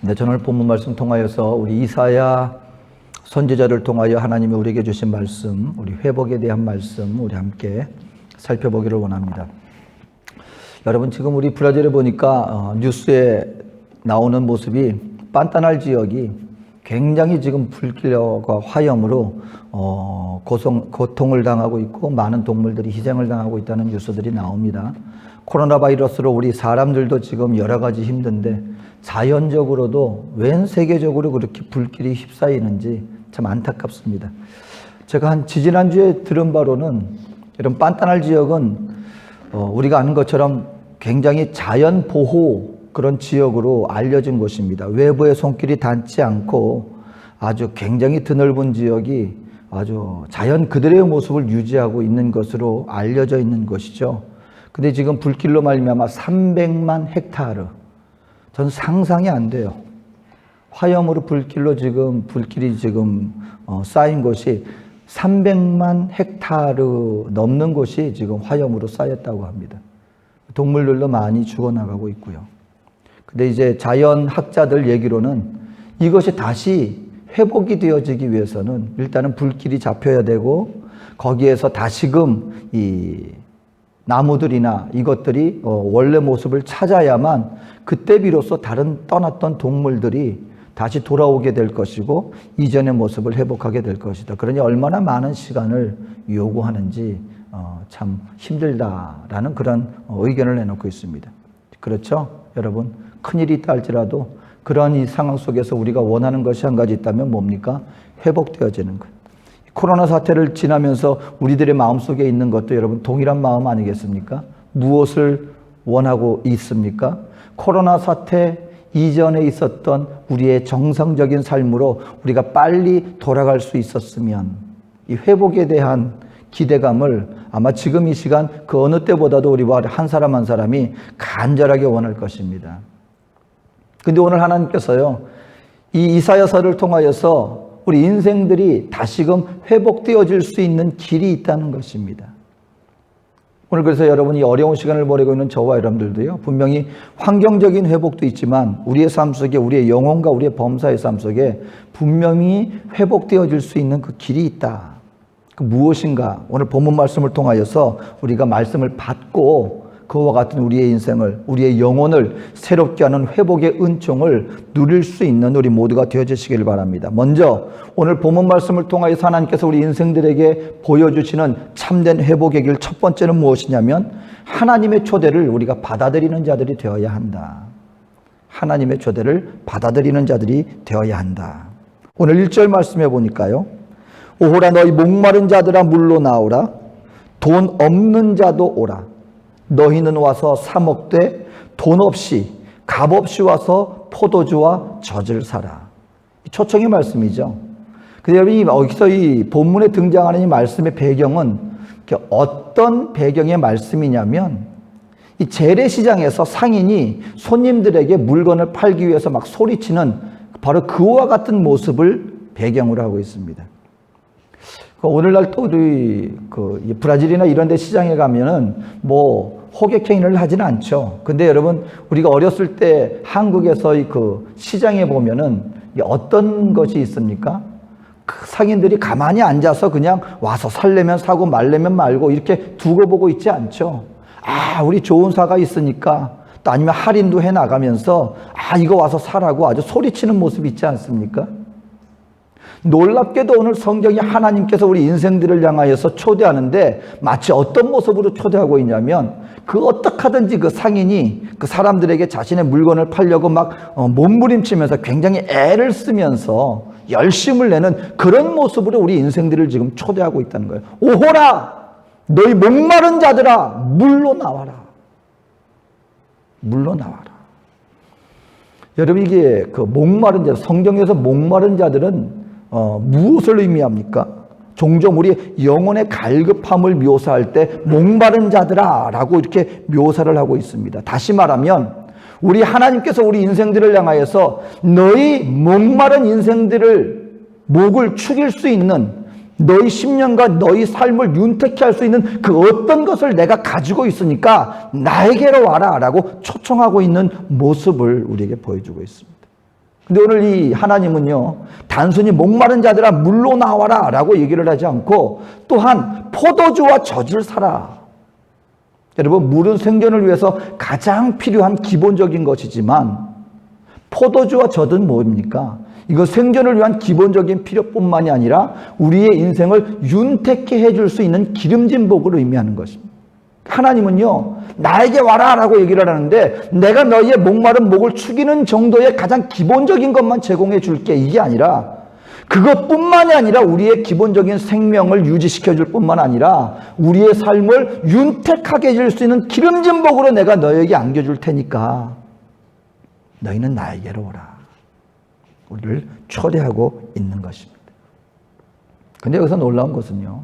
네, 오늘 본문 말씀 통하여서 우리 이사야 선지자를 통하여 하나님이 우리에게 주신 말씀, 우리 회복에 대한 말씀 우리 함께 살펴보기를 원합니다. 여러분, 지금 우리 브라질에 보니까 뉴스에 나오는 모습이 판타날 지역이 굉장히 지금 불길과 화염으로 고통을 당하고 있고 많은 동물들이 희생을 당하고 있다는 뉴스들이 나옵니다. 코로나 바이러스로 우리 사람들도 지금 여러 가지 힘든데 자연적으로도 웬 세계적으로 그렇게 불길이 휩싸이는지 참 안타깝습니다. 제가 지지난주에 들은 바로는 이런 판타날 지역은 우리가 아는 것처럼 굉장히 자연 보호 그런 지역으로 알려진 곳입니다. 외부의 손길이 닿지 않고 아주 굉장히 드넓은 지역이 아주 자연 그대로의 모습을 유지하고 있는 것으로 알려져 있는 것이죠. 근데 지금 불길로 말미암아 300만 헥타르, 전 상상이 안 돼요. 화염으로 불길이 지금 쌓인 곳이 300만 헥타르 넘는 곳이 지금 화염으로 쌓였다고 합니다. 동물들도 많이 죽어나가고 있고요. 근데 이제 자연학자들 얘기로는 이것이 다시 회복이 되어지기 위해서는 일단은 불길이 잡혀야 되고 거기에서 다시금 이 나무들이나 이것들이 원래 모습을 찾아야만 그때 비로소 떠났던 동물들이 다시 돌아오게 될 것이고 이전의 모습을 회복하게 될 것이다. 그러니 얼마나 많은 시간을 요구하는지 참 힘들다라는 그런 의견을 내놓고 있습니다. 그렇죠? 여러분, 큰일이 있다 할지라도 그런 이 상황 속에서 우리가 원하는 것이 한 가지 있다면 뭡니까? 회복되어지는 것. 코로나 사태를 지나면서 우리들의 마음속에 있는 것도 여러분 동일한 마음 아니겠습니까? 무엇을 원하고 있습니까? 코로나 사태 이전에 있었던 우리의 정상적인 삶으로 우리가 빨리 돌아갈 수 있었으면 이 회복에 대한 기대감을 아마 지금 이 시간 그 어느 때보다도 우리와 한 사람 한 사람이 간절하게 원할 것입니다. 근데 오늘 하나님께서요, 이 이사야서를 통하여서 우리 인생들이 다시금 회복되어질 수 있는 길이 있다는 것입니다. 오늘 그래서 여러분이 어려운 시간을 보내고 있는 저와 여러분들도요, 분명히 환경적인 회복도 있지만 우리의 삶 속에 우리의 영혼과 우리의 범사의 삶 속에 분명히 회복되어질 수 있는 그 길이 있다. 그 무엇인가? 오늘 본문 말씀을 통하여서 우리가 말씀을 받고 그와 같은 우리의 인생을, 우리의 영혼을 새롭게 하는 회복의 은총을 누릴 수 있는 우리 모두가 되어주시길 바랍니다. 먼저 오늘 본문 말씀을 통하여서 하나님께서 우리 인생들에게 보여주시는 참된 회복의 길 첫 번째는 무엇이냐면 하나님의 초대를 우리가 받아들이는 자들이 되어야 한다. 하나님의 초대를 받아들이는 자들이 되어야 한다. 오늘 1절 말씀해 보니까요, 오호라 너희 목마른 자들아 물로 나오라. 돈 없는 자도 오라. 너희는 와서 사 먹되 돈 없이 값 없이 와서 포도주와 젖을 사라. 초청의 말씀이죠. 근데 여러분이 여기서 이 본문에 등장하는 이 말씀의 배경은 어떤 배경의 말씀이냐면 이 재래시장에서 상인이 손님들에게 물건을 팔기 위해서 막 소리치는 바로 그와 같은 모습을 배경으로 하고 있습니다. 오늘날 또 우리 브라질이나 이런 데 시장에 가면은 호객행위를 하지는 않죠. 근데 여러분, 우리가 어렸을 때 한국에서의 그 시장에 보면은 어떤 것이 있습니까? 그 상인들이 가만히 앉아서 그냥 와서 살려면 사고 말려면 말고 이렇게 두고 보고 있지 않죠. 우리 좋은 사가 있으니까, 또 아니면 할인도 해 나가면서 이거 와서 사라고 아주 소리치는 모습이 있지 않습니까? 놀랍게도 오늘 성경이 하나님께서 우리 인생들을 향하여서 초대하는데 마치 어떤 모습으로 초대하고 있냐면 어떻게 하든지 그 상인이 그 사람들에게 자신의 물건을 팔려고 막 몸부림치면서 굉장히 애를 쓰면서 열심을 내는 그런 모습으로 우리 인생들을 지금 초대하고 있다는 거예요. 오호라! 너희 목마른 자들아 물로 나와라. 물로 나와라. 여러분, 이게 목마른 자, 성경에서 목마른 자들은 무엇을 의미합니까? 종종 우리 영혼의 갈급함을 묘사할 때 목마른 자들아 라고 이렇게 묘사를 하고 있습니다. 다시 말하면 우리 하나님께서 우리 인생들을 향하여서 너희 목마른 인생들을 목을 축일 수 있는, 너희 심령과 너희 삶을 윤택케 할 수 있는 그 어떤 것을 내가 가지고 있으니까 나에게로 와라 라고 초청하고 있는 모습을 우리에게 보여주고 있습니다. 근데 오늘 이 하나님은요, 단순히 목마른 자들아 물로 나와라 라고 얘기를 하지 않고 또한 포도주와 젖을 사라. 여러분, 물은 생존을 위해서 가장 필요한 기본적인 것이지만 포도주와 젖은 뭡니까? 이거 생존을 위한 기본적인 필요뿐만이 아니라 우리의 인생을 윤택케 해줄 수 있는 기름진 복을 의미하는 것입니다. 하나님은요, 나에게 와라 라고 얘기를 하는데 내가 너희의 목마른 목을 축이는 정도의 가장 기본적인 것만 제공해 줄게, 이게 아니라 그것뿐만이 아니라 우리의 기본적인 생명을 유지시켜 줄 뿐만 아니라 우리의 삶을 윤택하게 해줄 수 있는 기름진 복으로 내가 너희에게 안겨줄 테니까 너희는 나에게로 오라. 우리를 초대하고 있는 것입니다. 근데 여기서 놀라운 것은요,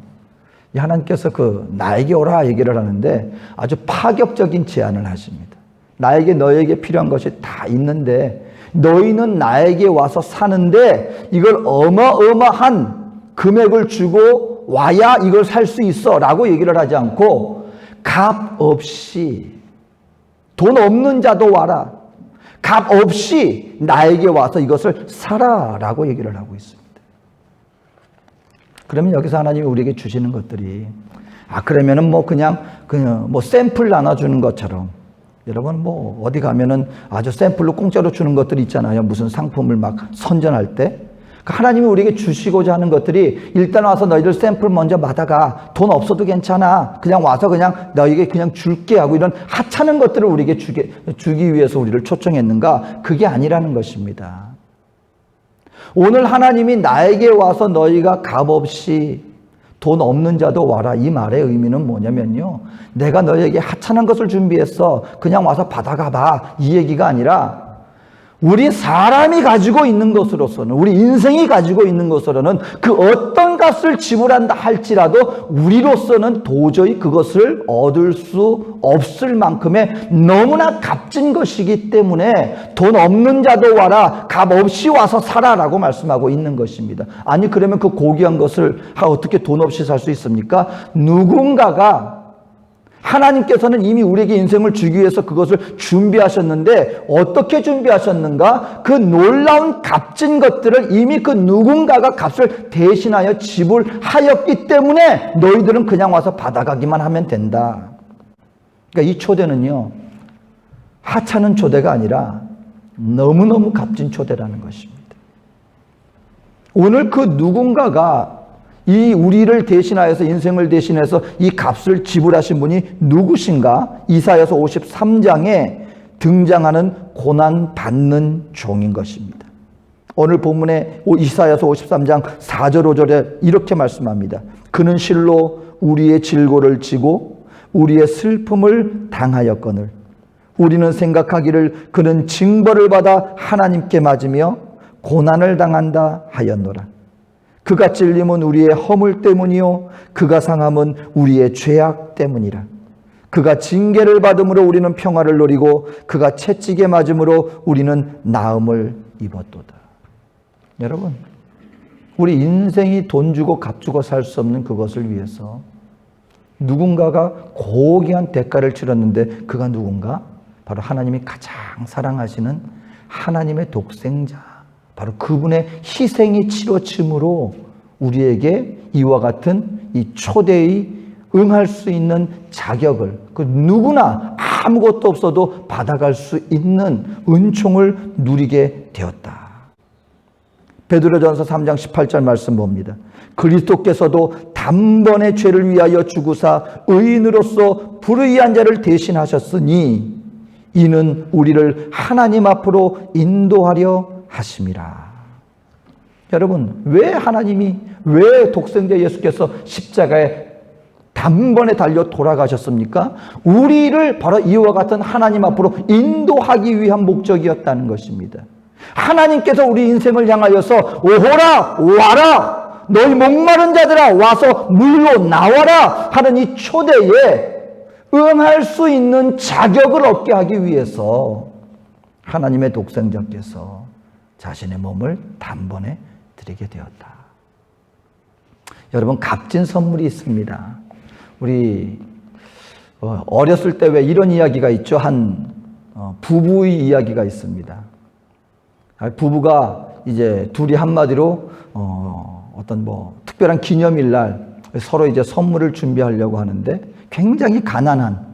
하나님께서 나에게 오라 얘기를 하는데 아주 파격적인 제안을 하십니다. 나에게 너에게 필요한 것이 다 있는데 너희는 나에게 와서 사는데 이걸 어마어마한 금액을 주고 와야 이걸 살 수 있어 라고 얘기를 하지 않고 값 없이, 돈 없는 자도 와라, 값 없이 나에게 와서 이것을 사라 라고 얘기를 하고 있습니다. 그러면 여기서 하나님이 우리에게 주시는 것들이 그러면은 그냥 샘플 나눠주는 것처럼, 여러분 어디 가면은 아주 샘플로 공짜로 주는 것들이 있잖아요. 무슨 상품을 막 선전할 때. 하나님이 우리에게 주시고자 하는 것들이 일단 와서 너희들 샘플 먼저 받아가. 돈 없어도 괜찮아. 그냥 와서 그냥 너희에게 그냥 줄게 하고 이런 하찮은 것들을 우리에게 주기 위해서 우리를 초청했는가? 그게 아니라는 것입니다. 오늘 하나님이 나에게 와서 너희가 값없이 돈 없는 자도 와라, 이 말의 의미는 뭐냐면요, 내가 너희에게 하찮은 것을 준비했어, 그냥 와서 받아가 봐, 이 얘기가 아니라 우리 사람이 가지고 있는 것으로서는, 우리 인생이 가지고 있는 것으로는 그 어떤 값을 지불한다 할지라도 우리로서는 도저히 그것을 얻을 수 없을 만큼의 너무나 값진 것이기 때문에 돈 없는 자도 와라, 값 없이 와서 사라라고 말씀하고 있는 것입니다. 아니 그러면 그 고귀한 것을 어떻게 돈 없이 살 수 있습니까? 누군가가, 하나님께서는 이미 우리에게 인생을 주기 위해서 그것을 준비하셨는데 어떻게 준비하셨는가? 그 놀라운 값진 것들을 이미 그 누군가가 값을 대신하여 지불하였기 때문에 너희들은 그냥 와서 받아가기만 하면 된다. 그러니까 이 초대는요, 하찮은 초대가 아니라 너무너무 값진 초대라는 것입니다. 오늘 그 누군가가 이 우리를 대신하여서, 인생을 대신해서 이 값을 지불하신 분이 누구신가? 이사야서 53장에 등장하는 고난받는 종인 것입니다. 오늘 본문에 이사야서 53장 4절 5절에 이렇게 말씀합니다. 그는 실로 우리의 질고를 지고 우리의 슬픔을 당하였거늘 우리는 생각하기를 그는 징벌을 받아 하나님께 맞으며 고난을 당한다 하였노라. 그가 찔림은 우리의 허물 때문이요 그가 상함은 우리의 죄악 때문이라. 그가 징계를 받음으로 우리는 평화를 누리고 그가 채찍에 맞음으로 우리는 나음을 입었도다. 여러분, 우리 인생이 돈 주고 값 주고 살 수 없는 그것을 위해서 누군가가 고귀한 대가를 치렀는데 그가 누군가? 바로 하나님이 가장 사랑하시는 하나님의 독생자, 바로 그분의 희생이 치러짐으로 우리에게 이와 같은 이 초대에 응할 수 있는 자격을, 그 누구나 아무것도 없어도 받아갈 수 있는 은총을 누리게 되었다. 베드로전서 3장 18절 말씀 봅니다. 그리스도께서도 단번에 죄를 위하여 죽으사 의인으로서 불의한 자를 대신하셨으니 이는 우리를 하나님 앞으로 인도하려 하심이라. 여러분, 왜 독생자 예수께서 십자가에 단번에 달려 돌아가셨습니까? 우리를 바로 이와 같은 하나님 앞으로 인도하기 위한 목적이었다는 것입니다. 하나님께서 우리 인생을 향하여서 오호라 와라, 너희 목마른 자들아 와서 물로 나와라 하는 이 초대에 응할 수 있는 자격을 얻게 하기 위해서 하나님의 독생자께서 자신의 몸을 단번에 드리게 되었다. 여러분, 값진 선물이 있습니다. 우리 어렸을 때 왜 이런 이야기가 있죠? 한 부부의 이야기가 있습니다. 부부가 이제 둘이 한마디로 어떤 특별한 기념일날 서로 이제 선물을 준비하려고 하는데 굉장히 가난한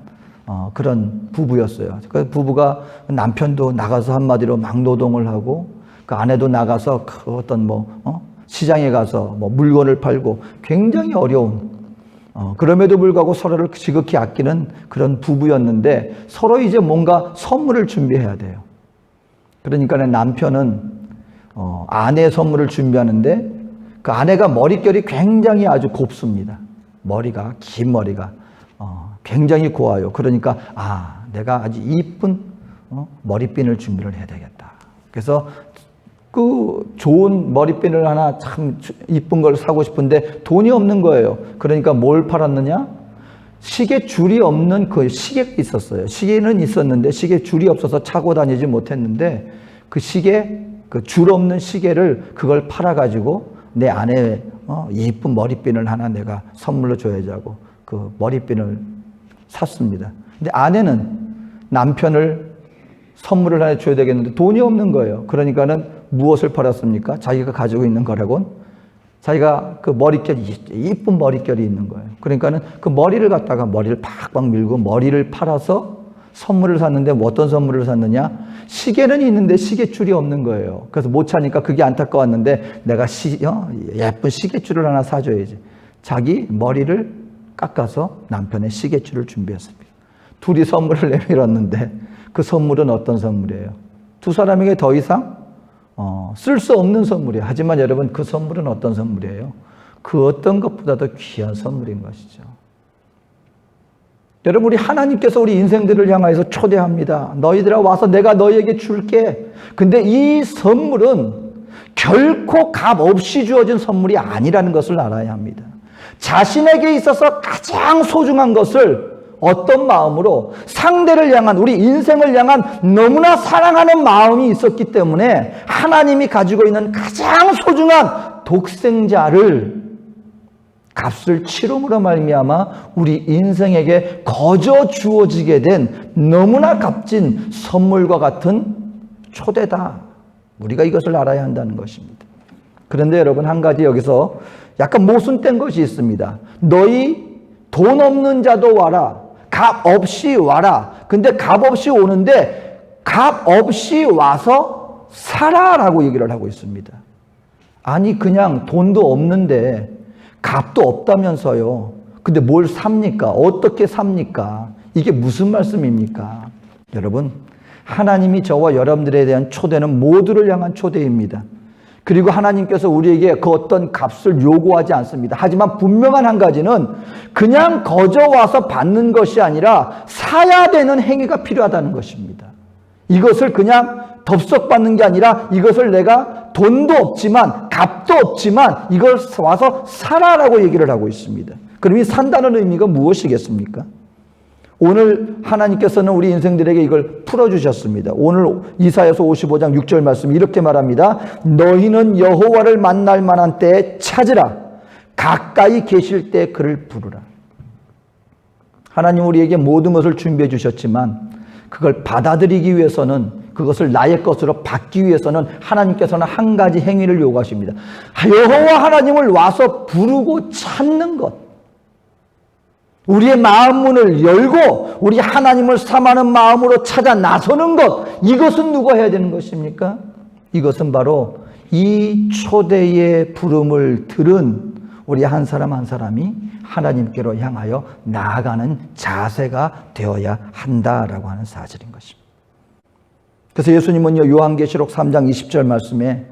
그런 부부였어요. 그 부부가 남편도 나가서 한마디로 막노동을 하고 그 아내도 나가서 그 어떤 시장에 가서 물건을 팔고 굉장히 어려운 그럼에도 불구하고 서로를 지극히 아끼는 그런 부부였는데 서로 이제 뭔가 선물을 준비해야 돼요. 그러니까 남편은 아내의 선물을 준비하는데 그 아내가 머릿결이 굉장히 아주 곱습니다. 머리가 긴 머리가 굉장히 고와요. 그러니까 내가 아주 이쁜 머리핀을 준비를 해야 되겠다. 그래서 그 좋은 머리핀을 하나 참 이쁜 걸 사고 싶은데 돈이 없는 거예요. 그러니까 뭘 팔았느냐? 시계 줄이 없는 그 시계가 있었어요. 시계는 있었는데 시계 줄이 없어서 차고 다니지 못했는데 그 시계, 그 줄 없는 시계를 그걸 팔아가지고 내 아내의 이쁜 머리핀을 하나 내가 선물로 줘야지 하고 그 머리핀을 샀습니다. 근데 아내는 남편을 선물을 하나 줘야 되겠는데 돈이 없는 거예요. 그러니까는 무엇을 팔았습니까? 자기가 가지고 있는 거라곤 자기가 그 머릿결이, 이쁜 머릿결이 있는 거예요. 그러니까는 그 머리를 갖다가 머리를 팍팍 밀고 머리를 팔아서 선물을 샀는데 어떤 선물을 샀느냐? 시계는 있는데 시계줄이 없는 거예요. 그래서 못 차니까 그게 안타까웠는데 내가 예쁜 시계줄을 하나 사줘야지. 자기 머리를 깎아서 남편의 시계줄을 준비했습니다. 둘이 선물을 내밀었는데 그 선물은 어떤 선물이에요? 두 사람에게 더 이상 쓸 수 없는 선물이에요. 하지만 여러분 그 선물은 어떤 선물이에요? 그 어떤 것보다도 귀한 선물인 것이죠. 여러분 우리 하나님께서 우리 인생들을 향하여서 초대합니다. 너희들아 와서 내가 너희에게 줄게. 근데 이 선물은 결코 값 없이 주어진 선물이 아니라는 것을 알아야 합니다. 자신에게 있어서 가장 소중한 것을 어떤 마음으로 상대를 향한 우리 인생을 향한 너무나 사랑하는 마음이 있었기 때문에 하나님이 가지고 있는 가장 소중한 독생자를 값을 치름으로 말미암아 우리 인생에게 거저 주어지게 된 너무나 값진 선물과 같은 초대다. 우리가 이것을 알아야 한다는 것입니다. 그런데 여러분 한 가지 여기서 약간 모순된 것이 있습니다. 너희 돈 없는 자도 와라. 값 없이 와라. 근데 값 없이 오는데 값 없이 와서 살아라고 얘기를 하고 있습니다. 아니 그냥 돈도 없는데 값도 없다면서요. 근데 뭘 삽니까? 어떻게 삽니까? 이게 무슨 말씀입니까? 여러분 하나님이 저와 여러분들에 대한 초대는 모두를 향한 초대입니다. 그리고 하나님께서 우리에게 그 어떤 값을 요구하지 않습니다. 하지만 분명한 한 가지는 그냥 거저 와서 받는 것이 아니라 사야 되는 행위가 필요하다는 것입니다. 이것을 그냥 덥석 받는 게 아니라 이것을 내가 돈도 없지만 값도 없지만 이걸 와서 사라라고 얘기를 하고 있습니다. 그럼 이 산다는 의미가 무엇이겠습니까? 오늘 하나님께서는 우리 인생들에게 이걸 풀어주셨습니다. 오늘 이사야서 55장 6절 말씀 이렇게 말합니다. 너희는 여호와를 만날 만한 때에 찾으라. 가까이 계실 때 그를 부르라. 하나님 우리에게 모든 것을 준비해 주셨지만 그걸 받아들이기 위해서는 그것을 나의 것으로 받기 위해서는 하나님께서는 한 가지 행위를 요구하십니다. 여호와 하나님을 와서 부르고 찾는 것. 우리의 마음 문을 열고 우리 하나님을 사모하는 마음으로 찾아 나서는 것. 이것은 누가 해야 되는 것입니까? 이것은 바로 이 초대의 부름을 들은 우리 한 사람 한 사람이 하나님께로 향하여 나아가는 자세가 되어야 한다라고 하는 사실인 것입니다. 그래서 예수님은요 요한계시록 3장 20절 말씀에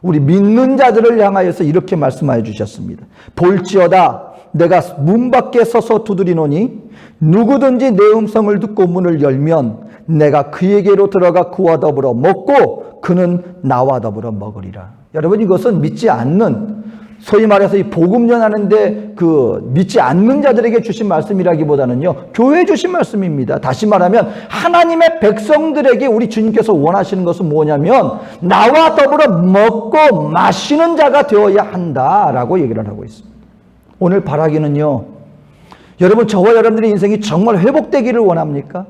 우리 믿는 자들을 향하여서 이렇게 말씀하여 주셨습니다. 볼지어다 내가 문 밖에 서서 두드리노니 누구든지 내 음성을 듣고 문을 열면 내가 그에게로 들어가 그와 더불어 먹고 그는 나와 더불어 먹으리라. 여러분 이것은 믿지 않는 소위 말해서 이 복음 전하는데 그 믿지 않는 자들에게 주신 말씀이라기보다는요 교회에 주신 말씀입니다. 다시 말하면 하나님의 백성들에게 우리 주님께서 원하시는 것은 뭐냐면 나와 더불어 먹고 마시는 자가 되어야 한다라고 얘기를 하고 있습니다. 오늘 바라기는요 여러분 저와 여러분들의 인생이 정말 회복되기를 원합니까?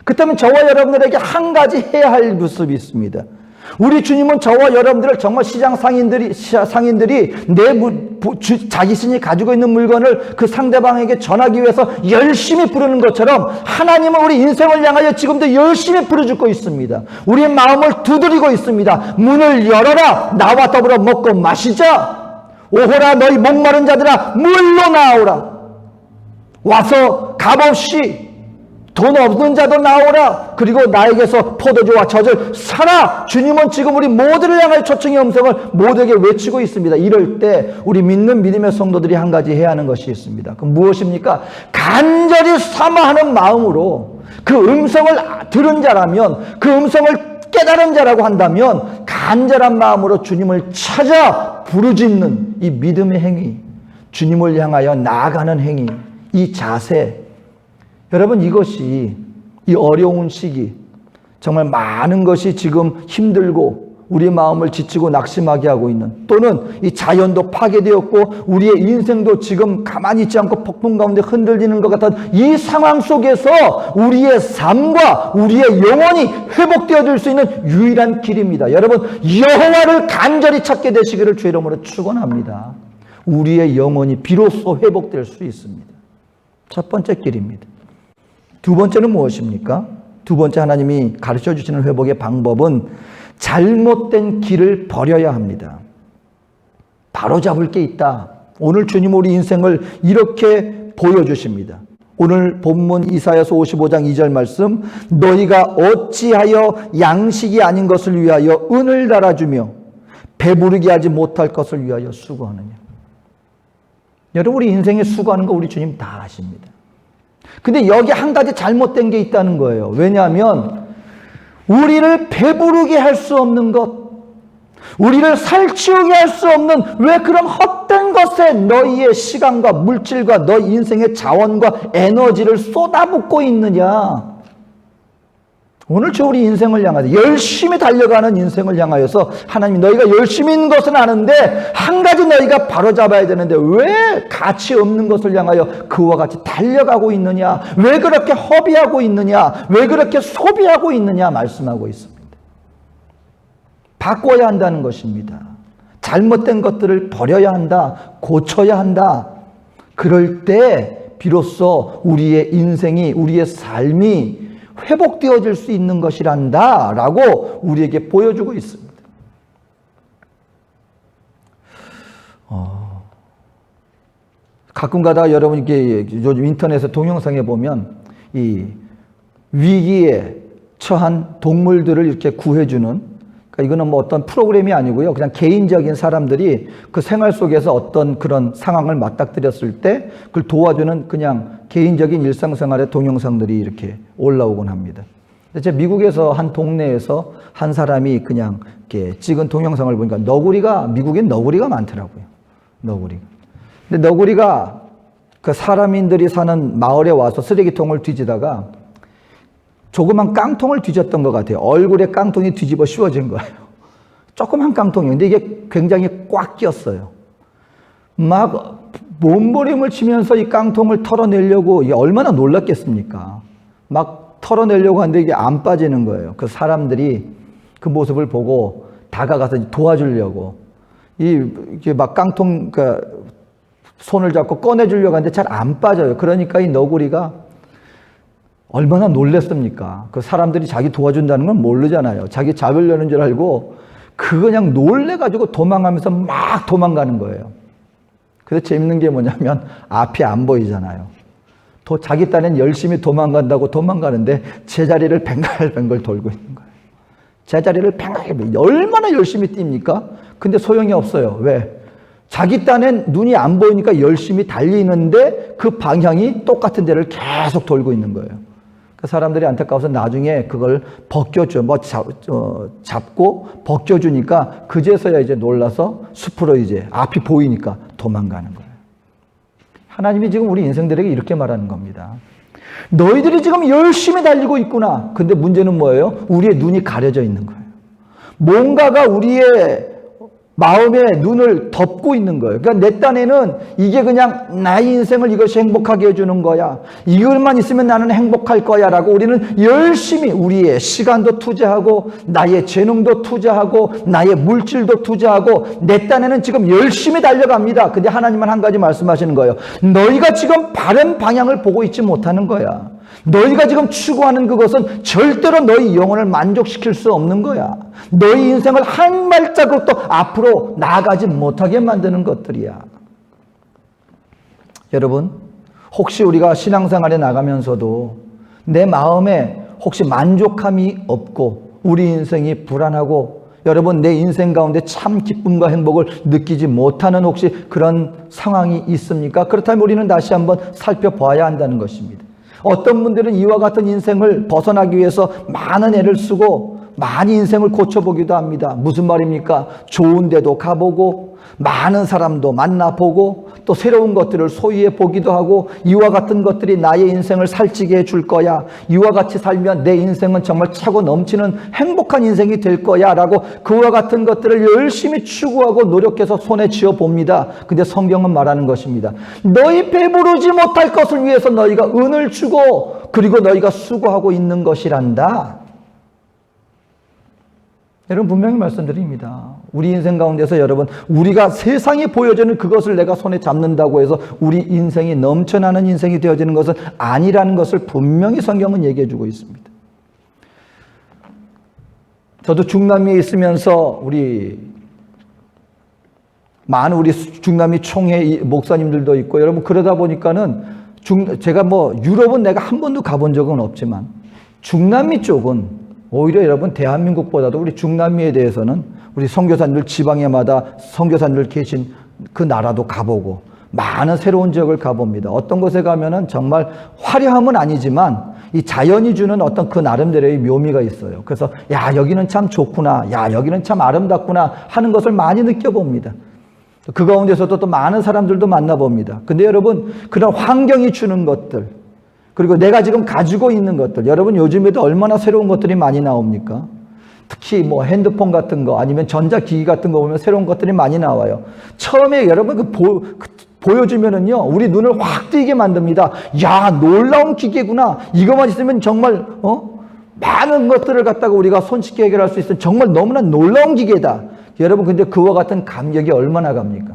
그렇다면 저와 여러분들에게 한 가지 해야 할 모습이 있습니다. 우리 주님은 저와 여러분들을 정말 시장 상인들이 자기 신이 가지고 있는 물건을 그 상대방에게 전하기 위해서 열심히 부르는 것처럼 하나님은 우리 인생을 향하여 지금도 열심히 부르짖고 있습니다. 우리의 마음을 두드리고 있습니다. 문을 열어라. 나와 더불어 먹고 마시자. 오호라 너희 목마른 자들아 물로 나오라. 와서 값없이 돈 없는 자도 나오라. 그리고 나에게서 포도주와 젖을 사라. 주님은 지금 우리 모두를 향하여 초청의 음성을 모두에게 외치고 있습니다. 이럴 때 우리 믿는 믿음의 성도들이 한 가지 해야 하는 것이 있습니다. 그 무엇입니까? 간절히 사모하는 마음으로 그 음성을 들은 자라면, 그 음성을 깨달은 자라고 한다면 간절한 마음으로 주님을 찾아 부르짖는 이 믿음의 행위, 주님을 향하여 나아가는 행위, 이 자세, 여러분 이것이 이 어려운 시기, 정말 많은 것이 지금 힘들고 우리 마음을 지치고 낙심하게 하고 있는, 또는 이 자연도 파괴되었고 우리의 인생도 지금 가만히 있지 않고 폭풍 가운데 흔들리는 것 같은 이 상황 속에서 우리의 삶과 우리의 영혼이 회복되어질 수 있는 유일한 길입니다. 여러분 여호와를 간절히 찾게 되시기를 주의 이름으로 축원합니다. 우리의 영혼이 비로소 회복될 수 있습니다. 첫 번째 길입니다. 두 번째는 무엇입니까? 두 번째 하나님이 가르쳐 주시는 회복의 방법은 잘못된 길을 버려야 합니다. 바로잡을 게 있다. 오늘 주님 우리 인생을 이렇게 보여주십니다. 오늘 본문 이사야서 55장 2절 말씀, 너희가 어찌하여 양식이 아닌 것을 위하여 은을 달아주며 배부르게 하지 못할 것을 위하여 수고하느냐. 여러분 우리 인생에 수고하는 거 우리 주님 다 아십니다. 근데 여기 한 가지 잘못된 게 있다는 거예요. 왜냐하면 우리를 배부르게 할 수 없는 것, 우리를 살찌우게 할 수 없는 왜 그런 헛된 것에 너희의 시간과 물질과 너희 인생의 자원과 에너지를 쏟아붓고 있느냐. 오늘 저 우리 인생을 향하여 열심히 달려가는 인생을 향하여서 하나님이 너희가 열심히 있는 것은 아는데 한 가지 너희가 바로잡아야 되는데 왜 가치 없는 것을 향하여 그와 같이 달려가고 있느냐, 왜 그렇게 허비하고 있느냐, 왜 그렇게 소비하고 있느냐 말씀하고 있습니다. 바꿔야 한다는 것입니다. 잘못된 것들을 버려야 한다, 고쳐야 한다. 그럴 때 비로소 우리의 인생이, 우리의 삶이 회복되어질 수 있는 것이란다 라고 우리에게 보여주고 있습니다. 가끔가다 여러분 이게 요즘 인터넷에 동영상에 보면 이 위기에 처한 동물들을 이렇게 구해주는, 그러니까 이거는 뭐 어떤 프로그램이 아니고요, 그냥 개인적인 사람들이 그 생활 속에서 어떤 그런 상황을 맞닥뜨렸을 때 그걸 도와주는 그냥 개인적인 일상생활의 동영상들이 이렇게 올라오곤 합니다. 제가 미국에서 한 동네에서 한 사람이 그냥 이렇게 찍은 동영상을 보니까 미국엔 너구리가 많더라고요. 너구리가. 근데 너구리가 그 사람인들이 사는 마을에 와서 쓰레기통을 뒤지다가 조그만 깡통을 뒤졌던 것 같아요. 얼굴에 깡통이 뒤집어 씌워진 거예요. 조그만 깡통이에요. 근데 이게 굉장히 꽉 꼈어요. 막 몸부림을 치면서 이 깡통을 털어내려고, 이게 얼마나 놀랐겠습니까? 막 털어내려고 하는데 이게 안 빠지는 거예요. 그 사람들이 그 모습을 보고 다가가서 도와주려고 이게 막 깡통 손을 잡고 꺼내주려고 하는데 잘 안 빠져요. 그러니까 이 너구리가 얼마나 놀랬습니까? 그 사람들이 자기 도와준다는 건 모르잖아요. 자기 잡으려는 줄 알고 그냥 놀래가지고 도망가면서 막 도망가는 거예요. 그래서 재밌는 게 뭐냐면 앞이 안 보이잖아요. 자기 딴엔 열심히 도망간다고 도망가는데 제자리를 뱅글뱅글 돌고 있는 거예요. 제자리를 뱅글뱅글, 얼마나 열심히 뜁니까? 근데 소용이 없어요. 왜? 자기 딴엔 눈이 안 보이니까 열심히 달리는데 그 방향이 똑같은 데를 계속 돌고 있는 거예요. 그 사람들이 안타까워서 나중에 그걸 벗겨줘, 잡고 벗겨주니까 그제서야 이제 놀라서 숲으로 이제 앞이 보이니까 도망가는 거예요. 하나님이 지금 우리 인생들에게 이렇게 말하는 겁니다. 너희들이 지금 열심히 달리고 있구나. 근데 문제는 뭐예요? 우리의 눈이 가려져 있는 거예요. 뭔가가 우리의 마음의 눈을 덮고 있는 거예요. 그러니까 내 딴에는 이게 그냥 나의 인생을 이것이 행복하게 해주는 거야. 이것만 있으면 나는 행복할 거야 라고 우리는 열심히 우리의 시간도 투자하고 나의 재능도 투자하고 나의 물질도 투자하고 내 딴에는 지금 열심히 달려갑니다. 근데 하나님은 한 가지 말씀하시는 거예요. 너희가 지금 바른 방향을 보고 있지 못하는 거야. 너희가 지금 추구하는 그것은 절대로 너희 영혼을 만족시킬 수 없는 거야. 너희 인생을 한 발자국도 앞으로 나아가지 못하게 만드는 것들이야. 여러분, 혹시 우리가 신앙생활에 나가면서도 내 마음에 혹시 만족함이 없고 우리 인생이 불안하고 여러분 내 인생 가운데 참 기쁨과 행복을 느끼지 못하는 혹시 그런 상황이 있습니까? 그렇다면 우리는 다시 한번 살펴봐야 한다는 것입니다. 어떤 분들은 이와 같은 인생을 벗어나기 위해서 많은 애를 쓰고 많이 인생을 고쳐보기도 합니다. 무슨 말입니까? 좋은 데도 가보고 많은 사람도 만나보고 또 새로운 것들을 소유해 보기도 하고 이와 같은 것들이 나의 인생을 살찌게 해줄 거야. 이와 같이 살면 내 인생은 정말 차고 넘치는 행복한 인생이 될 거야 라고 그와 같은 것들을 열심히 추구하고 노력해서 손에 쥐어 봅니다. 근데 성경은 말하는 것입니다. 너희 배부르지 못할 것을 위해서 너희가 은을 주고 그리고 너희가 수고하고 있는 것이란다. 여러분 분명히 말씀드립니다. 우리 인생 가운데서 여러분 우리가 세상에 보여지는 그것을 내가 손에 잡는다고 해서 우리 인생이 넘쳐나는 인생이 되어지는 것은 아니라는 것을 분명히 성경은 얘기해 주고 있습니다. 저도 중남미에 있으면서 많은 우리 중남미 총회 목사님들도 있고 여러분 그러다 보니까는 제가 유럽은 내가 한 번도 가본 적은 없지만 중남미 쪽은 오히려 여러분 대한민국보다도 우리 중남미에 대해서는 우리 선교사님들 지방에마다 선교사님들 계신 그 나라도 가보고 많은 새로운 지역을 가봅니다. 어떤 곳에 가면은 정말 화려함은 아니지만 이 자연이 주는 어떤 그 나름대로의 묘미가 있어요. 그래서 야 여기는 참 좋구나, 야 여기는 참 아름답구나 하는 것을 많이 느껴봅니다. 그 가운데서도 또 많은 사람들도 만나봅니다. 근데 여러분 그런 환경이 주는 것들 그리고 내가 지금 가지고 있는 것들 여러분 요즘에도 얼마나 새로운 것들이 많이 나옵니까? 특히 핸드폰 같은 거 아니면 전자기기 같은 거 보면 새로운 것들이 많이 나와요. 처음에 여러분 보여주면은요 우리 눈을 확 뜨이게 만듭니다. 야 놀라운 기계구나. 이거만 있으면 정말 많은 것들을 갖다가 우리가 손쉽게 해결할 수 있는 정말 너무나 놀라운 기계다. 여러분 근데 그와 같은 감격이 얼마나 갑니까?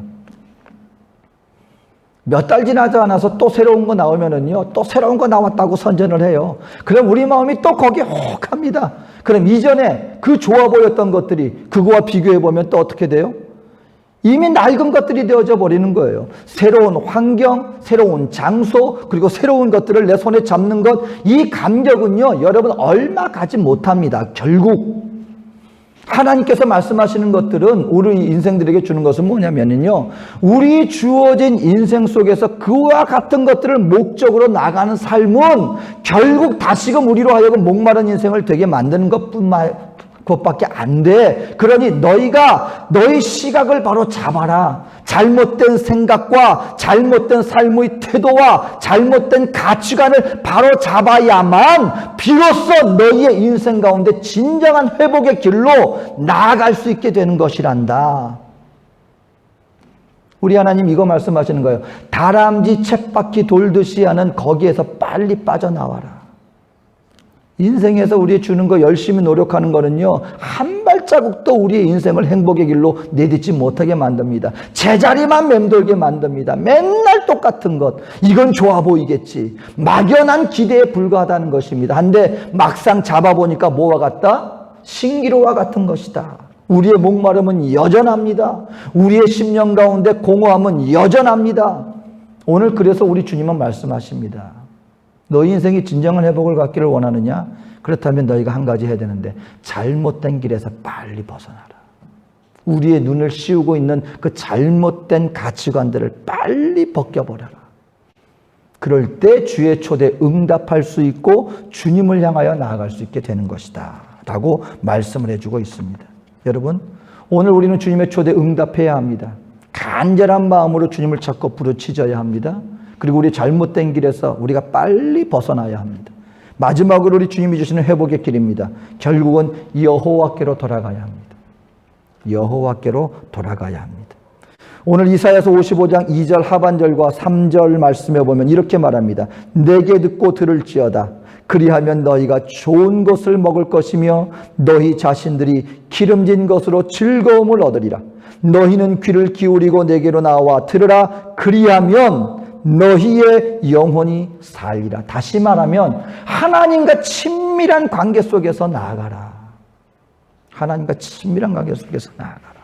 몇 달 지나지 않아서 또 새로운 거 나오면은요, 또 새로운 거 나왔다고 선전을 해요. 그럼 우리 마음이 또 거기에 혹합니다. 그럼 이전에 그 좋아 보였던 것들이 그거와 비교해보면 또 어떻게 돼요? 이미 낡은 것들이 되어져 버리는 거예요. 새로운 환경, 새로운 장소, 그리고 새로운 것들을 내 손에 잡는 것, 이 감격은요, 여러분 얼마 가지 못합니다. 결국 하나님께서 말씀하시는 것들은 우리 인생들에게 주는 것은 뭐냐면요, 우리 주어진 인생 속에서 그와 같은 것들을 목적으로 나가는 삶은 결국 다시금 우리로 하여금 목마른 인생을 되게 만드는 그것밖에 안 돼. 그러니 너희 시각을 바로 잡아라. 잘못된 생각과 잘못된 삶의 태도와 잘못된 가치관을 바로 잡아야만 비로소 너희의 인생 가운데 진정한 회복의 길로 나아갈 수 있게 되는 것이란다. 우리 하나님 이거 말씀하시는 거예요. 다람쥐 쳇바퀴 돌듯이 하는 거기에서 빨리 빠져나와라. 인생에서 우리 주는 거 열심히 노력하는 거는요, 한 발자국도 우리의 인생을 행복의 길로 내딛지 못하게 만듭니다. 제자리만 맴돌게 만듭니다. 맨날 똑같은 것, 이건 좋아 보이겠지. 막연한 기대에 불과하다는 것입니다. 한데 막상 잡아보니까 뭐와 같다? 신기루와 같은 것이다. 우리의 목마름은 여전합니다. 우리의 심령 가운데 공허함은 여전합니다. 오늘 그래서 우리 주님은 말씀하십니다. 너희 인생이 진정한 회복을 갖기를 원하느냐? 그렇다면 너희가 한 가지 해야 되는데 잘못된 길에서 빨리 벗어나라. 우리의 눈을 씌우고 있는 그 잘못된 가치관들을 빨리 벗겨버려라. 그럴 때 주의 초대에 응답할 수 있고 주님을 향하여 나아갈 수 있게 되는 것이다 라고 말씀을 해주고 있습니다. 여러분, 오늘 우리는 주님의 초대에 응답해야 합니다. 간절한 마음으로 주님을 찾고 부르짖어야 합니다. 그리고 우리 잘못된 길에서 우리가 빨리 벗어나야 합니다. 마지막으로 우리 주님이 주시는 회복의 길입니다. 결국은 여호와께로 돌아가야 합니다. 여호와께로 돌아가야 합니다. 오늘 이사야서 55장 2절 하반절과 3절 말씀에 보면 이렇게 말합니다. 내게 듣고 들을지어다. 그리하면 너희가 좋은 것을 먹을 것이며 너희 자신들이 기름진 것으로 즐거움을 얻으리라. 너희는 귀를 기울이고 내게로 나와 들으라. 그리하면 너희의 영혼이 살리라. 다시 말하면 하나님과 친밀한 관계 속에서 나아가라. 하나님과 친밀한 관계 속에서 나아가라.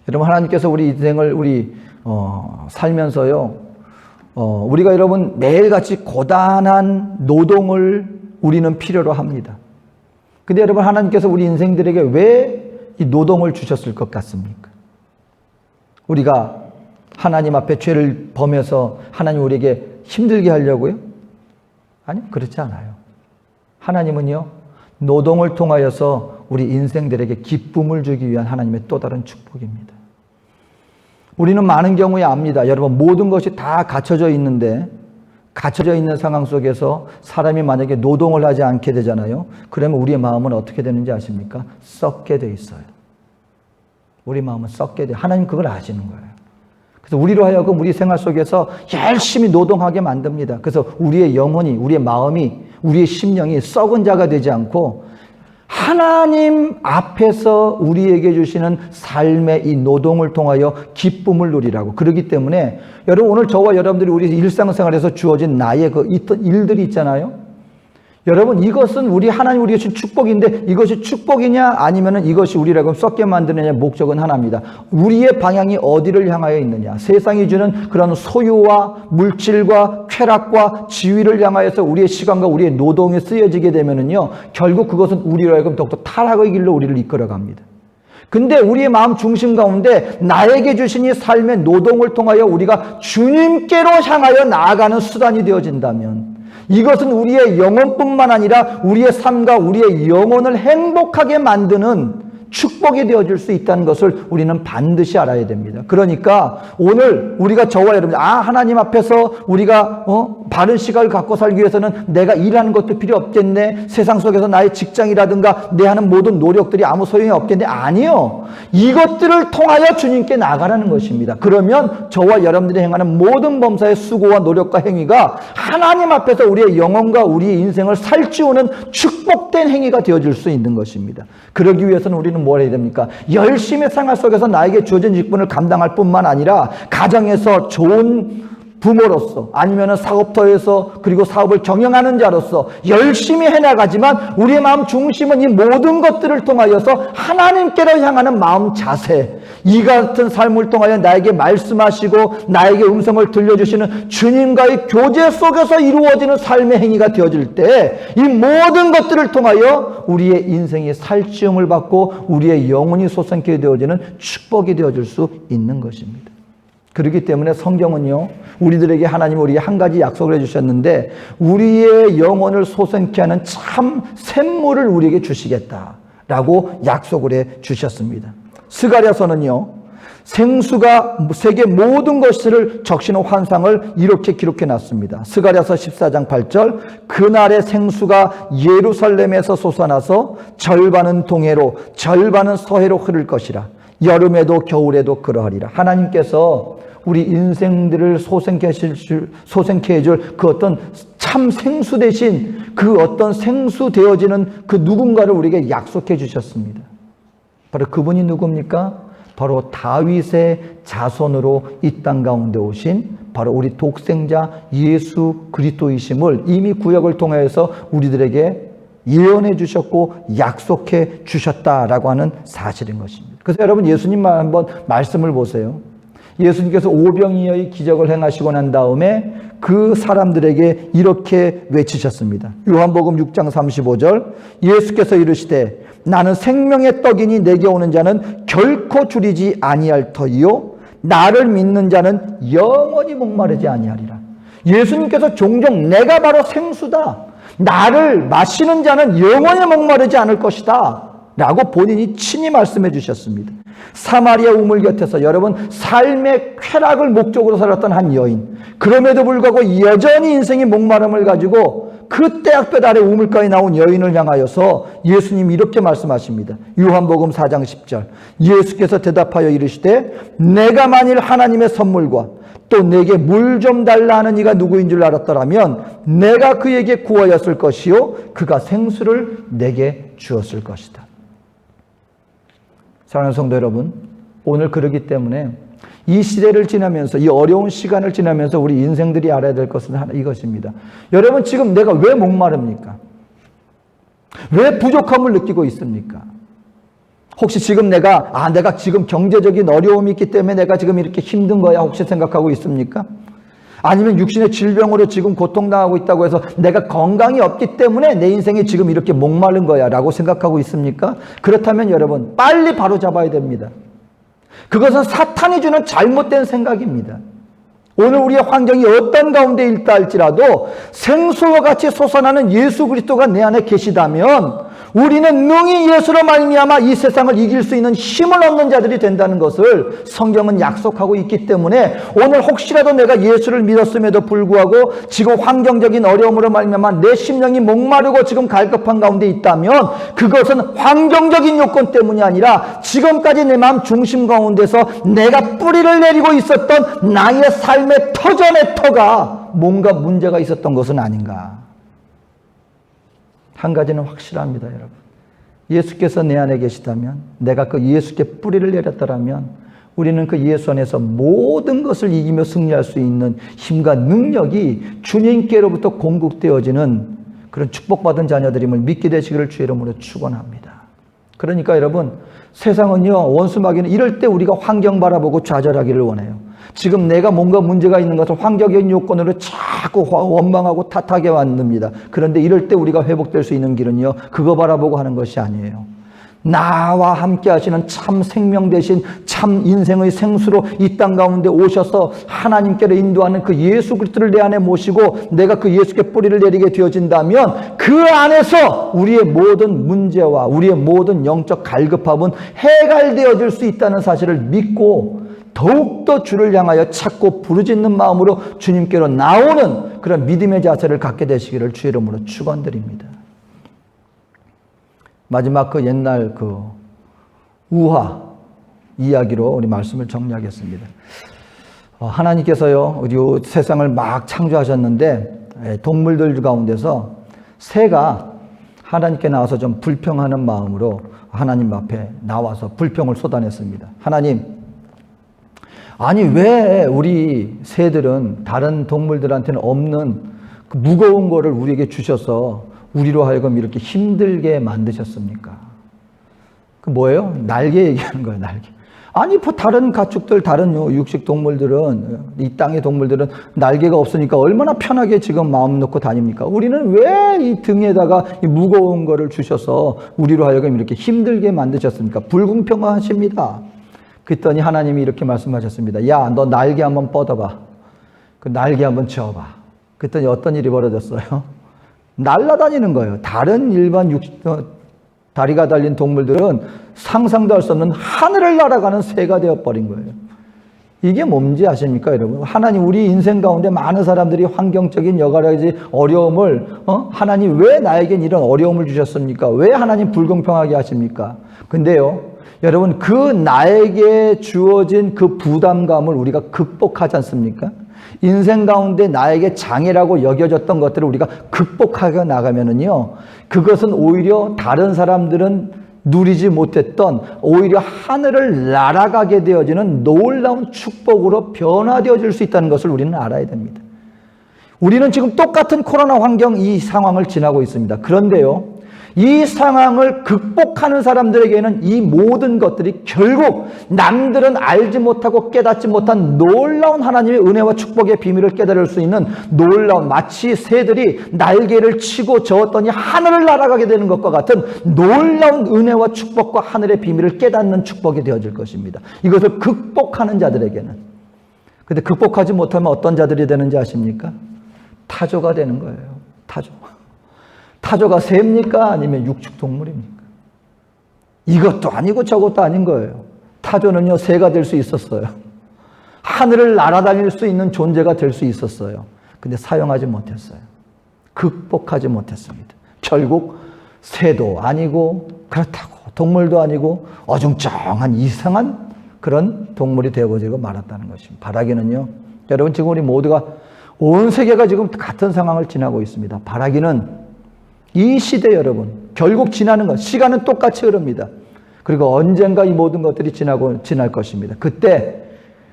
여러분, 하나님께서 우리 인생을 살면서요, 우리가 여러분 매일같이 고단한 노동을 우리는 필요로 합니다. 근데 여러분, 하나님께서 우리 인생들에게 왜 이 노동을 주셨을 것 같습니까? 우리가 하나님 앞에 죄를 범해서 하나님 우리에게 힘들게 하려고요? 아니요, 그렇지 않아요. 하나님은요, 노동을 통하여서 우리 인생들에게 기쁨을 주기 위한 하나님의 또 다른 축복입니다. 우리는 많은 경우에 압니다. 여러분, 모든 것이 다 갖춰져 있는데, 갖춰져 있는 상황 속에서 사람이 만약에 노동을 하지 않게 되잖아요. 그러면 우리의 마음은 어떻게 되는지 아십니까? 썩게 돼 있어요. 우리 마음은 썩게 돼. 하나님 그걸 아시는 거예요. 그래서 우리로 하여금 우리 생활 속에서 열심히 노동하게 만듭니다. 그래서 우리의 영혼이, 우리의 마음이, 우리의 심령이 썩은 자가 되지 않고 하나님 앞에서 우리에게 주시는 삶의 이 노동을 통하여 기쁨을 누리라고. 그렇기 때문에 여러분, 오늘 저와 여러분들이 우리 일상생활에서 주어진 나의 그 일들이 있잖아요. 여러분, 이것은 하나님 우리가 주신 축복인데 이것이 축복이냐 아니면은 이것이 우리를 썩게 만드느냐의 목적은 하나입니다. 우리의 방향이 어디를 향하여 있느냐. 세상이 주는 그런 소유와 물질과 쾌락과 지위를 향하여서 우리의 시간과 우리의 노동이 쓰여지게 되면은요, 결국 그것은 우리로 하여금 더욱더 타락의 길로 우리를 이끌어갑니다. 근데 우리의 마음 중심 가운데 나에게 주신 이 삶의 노동을 통하여 우리가 주님께로 향하여 나아가는 수단이 되어진다면, 이것은 우리의 영혼뿐만 아니라 우리의 삶과 우리의 영혼을 행복하게 만드는 축복이 되어줄 수 있다는 것을 우리는 반드시 알아야 됩니다. 그러니까 오늘 우리가 저와 여러분, 하나님 앞에서 우리가 바른 시각을 갖고 살기 위해서는 내가 일하는 것도 필요 없겠네. 세상 속에서 나의 직장이라든가 내 하는 모든 노력들이 아무 소용이 없겠네. 아니요. 이것들을 통하여 주님께 나가라는 것입니다. 그러면 저와 여러분들이 행하는 모든 범사의 수고와 노력과 행위가 하나님 앞에서 우리의 영혼과 우리의 인생을 살찌우는 축복된 행위가 되어줄 수 있는 것입니다. 그러기 위해서는 우리는 뭘 해야 됩니까? 열심히 생활 속에서 나에게 주어진 직분을 감당할 뿐만 아니라 가정에서 좋은 부모로서, 아니면 사업터에서, 그리고 사업을 경영하는 자로서 열심히 해나가지만 우리의 마음 중심은 이 모든 것들을 통하여서 하나님께로 향하는 마음 자세, 이 같은 삶을 통하여 나에게 말씀하시고 나에게 음성을 들려주시는 주님과의 교제 속에서 이루어지는 삶의 행위가 되어질 때 이 모든 것들을 통하여 우리의 인생이 살찌움을 받고 우리의 영혼이 솟아나게 되어지는 축복이 되어질 수 있는 것입니다. 그렇기 때문에 성경은요, 우리들에게 하나님 우리에게 한 가지 약속을 해주셨는데, 우리의 영혼을 솟아나게 하는 참 샘물을 우리에게 주시겠다라고 약속을 해주셨습니다. 스가랴서는요, 생수가 세계 모든 것을 적시는 환상을 이렇게 기록해 놨습니다. 스가랴서 14장 8절, 그날의 생수가 예루살렘에서 솟아나서 절반은 동해로 절반은 서해로 흐를 것이라. 여름에도 겨울에도 그러하리라. 하나님께서 우리 인생들을 솟아나게 해줄 그 어떤 참 생수 대신 그 어떤 생수 되어지는 그 누군가를 우리에게 약속해 주셨습니다. 바로 그분이 누굽니까? 바로 다윗의 자손으로 이 땅 가운데 오신 바로 우리 독생자 예수 그리스도이심을 이미 구약을 통해서 우리들에게 예언해 주셨고 약속해 주셨다라고 하는 사실인 것입니다. 그래서 여러분, 예수님만 한번 말씀을 보세요. 예수님께서 오병이어의 기적을 행하시고 난 다음에 그 사람들에게 이렇게 외치셨습니다. 요한복음 6장 35절, 예수께서 이르시되 나는 생명의 떡이니 내게 오는 자는 결코 줄이지 아니할 터이요 나를 믿는 자는 영원히 목마르지 아니하리라. 예수님께서 종종 내가 바로 생수다, 나를 마시는 자는 영원히 목마르지 않을 것이다 라고 본인이 친히 말씀해 주셨습니다. 사마리아 우물 곁에서 여러분 삶의 쾌락을 목적으로 살았던 한 여인, 그럼에도 불구하고 여전히 인생의 목마름을 가지고 그 떼약볕 아래 우물가에 나온 여인을 향하여서 예수님이 이렇게 말씀하십니다. 요한복음 4장 10절. 예수께서 대답하여 이르시되 내가 만일 하나님의 선물과 또 내게 물 좀 달라 하는 이가 누구인 줄 알았더라면 내가 그에게 구하였을 것이요 그가 생수를 내게 주었을 것이다. 사랑하는 성도 여러분, 오늘 그러기 때문에 이 시대를 지나면서, 이 어려운 시간을 지나면서 우리 인생들이 알아야 될 것은 이것입니다. 여러분, 지금 내가 왜 목마릅니까? 왜 부족함을 느끼고 있습니까? 혹시 지금 내가 지금 경제적인 어려움이 있기 때문에 내가 지금 이렇게 힘든 거야 혹시 생각하고 있습니까? 아니면 육신의 질병으로 지금 고통당하고 있다고 해서 내가 건강이 없기 때문에 내 인생이 지금 이렇게 목마른 거야 라고 생각하고 있습니까? 그렇다면 여러분, 빨리 바로잡아야 됩니다. 그것은 사탄이 주는 잘못된 생각입니다. 오늘 우리의 환경이 어떤 가운데 있다 할지라도 생수와 같이 솟아나는 예수 그리스도가 내 안에 계시다면 우리는 능히 예수로 말미암아 이 세상을 이길 수 있는 힘을 얻는 자들이 된다는 것을 성경은 약속하고 있기 때문에 오늘 혹시라도 내가 예수를 믿었음에도 불구하고 지금 환경적인 어려움으로 말미암아 내 심령이 목마르고 지금 갈급한 가운데 있다면 그것은 환경적인 요건 때문이 아니라 지금까지 내 마음 중심 가운데서 내가 뿌리를 내리고 있었던 나의 삶의 터전의 터가 뭔가 문제가 있었던 것은 아닌가. 한 가지는 확실합니다, 여러분. 예수께서 내 안에 계시다면, 내가 그 예수께 뿌리를 내렸더라면 우리는 그 예수 안에서 모든 것을 이기며 승리할 수 있는 힘과 능력이 주님께로부터 공급되어지는 그런 축복받은 자녀들임을 믿게 되시기를 주의 이름으로 축원합니다. 그러니까 여러분, 세상은요, 원수 마귀는 이럴 때 우리가 환경 바라보고 좌절하기를 원해요. 지금 내가 뭔가 문제가 있는 것을 환경적인 요건으로 자꾸 원망하고 탓하게 만듭니다. 그런데 이럴 때 우리가 회복될 수 있는 길은요, 그거 바라보고 하는 것이 아니에요. 나와 함께 하시는 참 생명 대신 참 인생의 생수로 이 땅 가운데 오셔서 하나님께로 인도하는 그 예수 그리스도를 내 안에 모시고 내가 그 예수께 뿌리를 내리게 되어진다면 그 안에서 우리의 모든 문제와 우리의 모든 영적 갈급함은 해갈되어질 수 있다는 사실을 믿고 더욱더 주를 향하여 찾고 부르짖는 마음으로 주님께로 나오는 그런 믿음의 자세를 갖게 되시기를 주의 이름으로 축원드립니다. 마지막 그 옛날 그 우화 이야기로 우리 말씀을 정리하겠습니다. 하나님께서요, 우리 세상을 막 창조하셨는데 동물들 가운데서 새가 하나님께 나와서 좀 불평하는 마음으로 하나님 앞에 나와서 불평을 쏟아냈습니다. 하나님, 아니 왜 우리 새들은 다른 동물들한테는 없는 그 무거운 거를 우리에게 주셔서 우리로 하여금 이렇게 힘들게 만드셨습니까? 그 뭐예요? 날개 얘기하는 거예요, 날개. 아니 다른 가축들, 다른 육식 동물들은, 이 땅의 동물들은 날개가 없으니까 얼마나 편하게 지금 마음 놓고 다닙니까? 우리는 왜 이 등에다가 이 무거운 거를 주셔서 우리로 하여금 이렇게 힘들게 만드셨습니까? 불공평하십니다. 그랬더니 하나님이 이렇게 말씀하셨습니다. 야, 너 날개 한번 뻗어봐. 그 날개 한번 지어봐. 그랬더니 어떤 일이 벌어졌어요? 날아다니는 거예요. 다른 일반 다리가 달린 동물들은 상상도 할 수 없는 하늘을 날아가는 새가 되어버린 거예요. 이게 뭔지 아십니까, 여러분? 하나님, 우리 인생 가운데 많은 사람들이 환경적인 여러 가지 어려움을, 하나님 왜 나에겐 이런 어려움을 주셨습니까? 왜 하나님 불공평하게 하십니까? 근데요, 여러분, 그 나에게 주어진 그 부담감을 우리가 극복하지 않습니까? 인생 가운데 나에게 장애라고 여겨졌던 것들을 우리가 극복하게 나가면은요, 그것은 오히려 다른 사람들은 누리지 못했던 오히려 하늘을 날아가게 되어지는 놀라운 축복으로 변화되어질 수 있다는 것을 우리는 알아야 됩니다. 우리는 지금 똑같은 코로나 환경 이 상황을 지나고 있습니다. 그런데요, 이 상황을 극복하는 사람들에게는 이 모든 것들이 결국 남들은 알지 못하고 깨닫지 못한 놀라운 하나님의 은혜와 축복의 비밀을 깨달을 수 있는 놀라운, 마치 새들이 날개를 치고 저었더니 하늘을 날아가게 되는 것과 같은 놀라운 은혜와 축복과 하늘의 비밀을 깨닫는 축복이 되어질 것입니다. 이것을 극복하는 자들에게는. 근데 극복하지 못하면 어떤 자들이 되는지 아십니까? 타조가 되는 거예요. 타조. 타조가 새입니까? 아니면 육축 동물입니까? 이것도 아니고 저것도 아닌 거예요. 타조는요, 새가 될 수 있었어요. 하늘을 날아다닐 수 있는 존재가 될 수 있었어요. 근데 사용하지 못했어요. 극복하지 못했습니다. 결국 새도 아니고 그렇다고 동물도 아니고 어중쩡한 이상한 그런 동물이 되어버리고 말았다는 것입니다. 바라기는요, 여러분 지금 우리 모두가 온 세계가 지금 같은 상황을 지나고 있습니다. 바라기는 이 시대 여러분 결국 지나는 것, 시간은 똑같이 흐릅니다. 그리고 언젠가 이 모든 것들이 지날 것입니다. 그때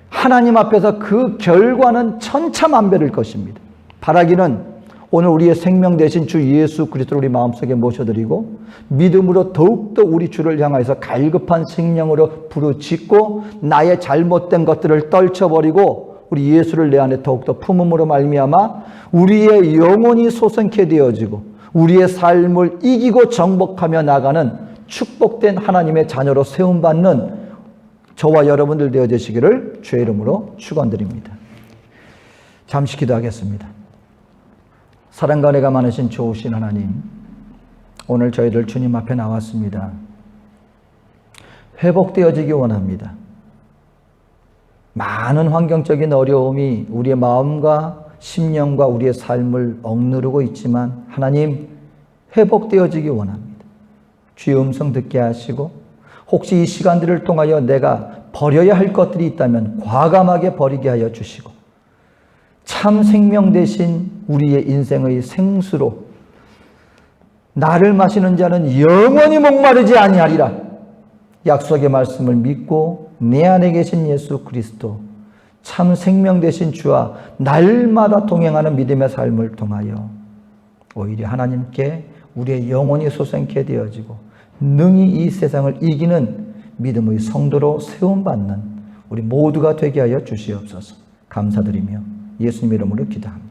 하나님 앞에서 그 결과는 천차만별일 것입니다. 바라기는 오늘 우리의 생명 되신 주 예수 그리스도를 우리 마음속에 모셔드리고 믿음으로 더욱더 우리 주를 향해서 갈급한 생명으로 부르짖고 나의 잘못된 것들을 떨쳐버리고 우리 예수를 내 안에 더욱더 품음으로 말미암아 우리의 영혼이 소생케 되어지고 우리의 삶을 이기고 정복하며 나가는 축복된 하나님의 자녀로 세움받는 저와 여러분들 되어지시기를 주의 이름으로 축원드립니다. 잠시 기도하겠습니다. 사랑과 은혜가 많으신 좋으신 하나님, 오늘 저희들 주님 앞에 나왔습니다. 회복되어지기 원합니다. 많은 환경적인 어려움이 우리의 마음과 심령과 우리의 삶을 억누르고 있지만 하나님, 회복되어지기 원합니다. 주의 음성 듣게 하시고 혹시 이 시간들을 통하여 내가 버려야 할 것들이 있다면 과감하게 버리게 하여 주시고 참 생명 대신 우리의 인생의 생수로 나를 마시는 자는 영원히 목마르지 아니하리라 약속의 말씀을 믿고 내 안에 계신 예수 그리스도 참 생명 되신 주와 날마다 동행하는 믿음의 삶을 통하여 오히려 하나님께 우리의 영혼이 소생케 되어지고 능히 이 세상을 이기는 믿음의 성도로 세움받는 우리 모두가 되게 하여 주시옵소서. 감사드리며 예수님 이름으로 기도합니다.